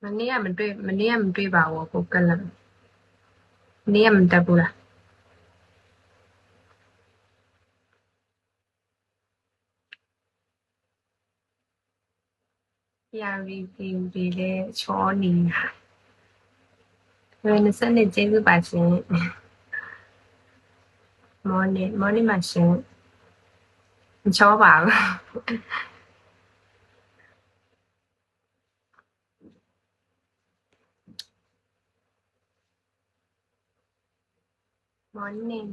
မနေ့ကမတွေ့ပါဘူးကိုကလပ်မနေ့ကမတက်ဘူးလားရာရီပြင်ပြီးလဲချောနေတာ20နှစ်ကျေးဇူးပါရှင်morning မှာရှင်မချောပါဘူး morning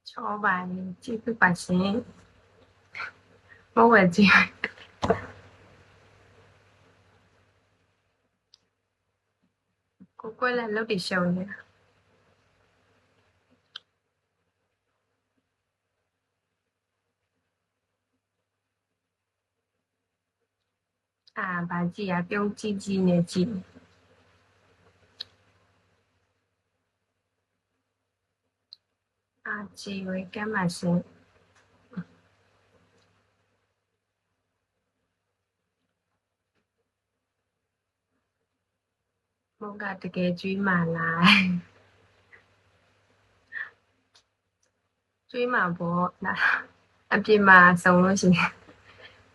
ချောပါတယ်ကျေးဇူးပါရှင်မဟုတ်ဝဲကြည့်ကိုကွဲလည်းလုပ်တည်ရှုံနေတာဘာကြည့်ရပြုံးကြည့်ကြည့်နေကြည့်ကြည့်ဝဲကမ်းပါရှင်မဟုတ်ကတကယ်ကျွေးမှလားကျွေးမှာပေါ့အပြင်မှာစုံလို့ရှိရင်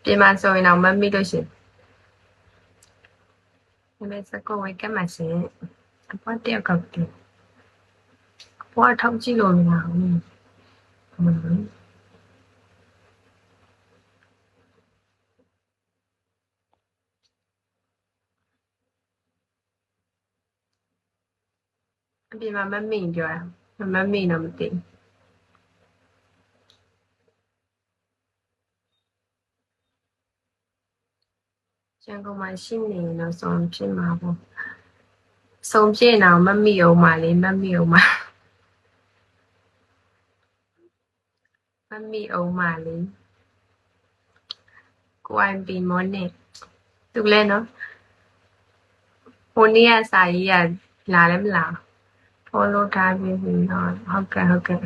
ပြင်မှာဆိုရင်တော့မမိလို့ရှိရင်ဒါပေမဲ့စကောဝဲကမ်းပါရှင်အပွားတယောက်ကပြီးအပွားထောက်ကြည့်လို့မရဘူးအပြင်မှာမမိပြောတာမမိတော့မသိရန်ကုန်မှာရှိနေရင်တော့စုံဖြစ်မှာပေါ့စုံဖြစ်ရင်တော့မမိအောင်ပါလေမမိအောင်ပါမမိအောင်ပါလေကိုအိုင်ပီမောနဲ့သူလဲနော်ဟိုနေ့ကစာရေးကလာလည်းမလာ follow ထားပြီးပြီနော်ဟုတ်ကဲ့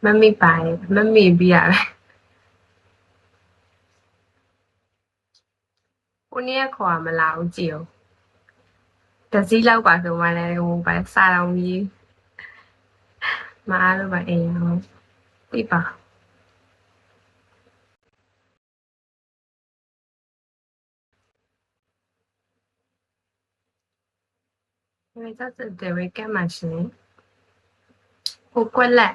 မမိပါရဲ့မမိပြီးရပဲဟိုနေ့ကခေါ်မလာဘူးကြည့်အောင်တစည်းလောက်ပါဆိုမှလည်းဟိုပါစာတော်ကြီးမအားလို့ပါအိမ်ဟုတ်ပြပါဒီကြောက်တဲ့ဝေကမှရှင်ကိုကွက်လက်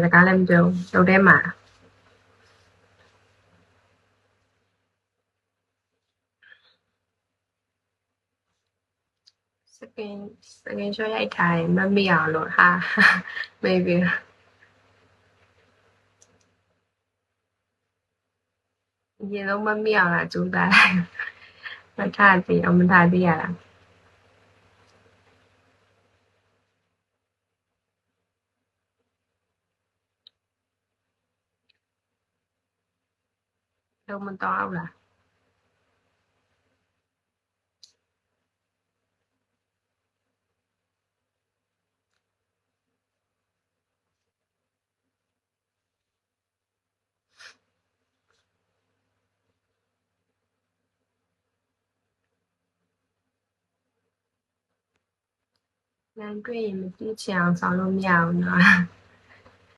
စကားလည်းမပြောတော့ထဲမှာစကင်ရှော့ရိုက်ထားရင်မမိအောင်လို့ဟာ maybe ရေလုံးမမိအောင်လားကြိုးစားမထားသေးအောင်မထားသေးရလားလုံးမတော့လားလမ်းတွေ့ရင်မကြည့်ချင်အောင်ဆောင်လို့မရဘူးနော်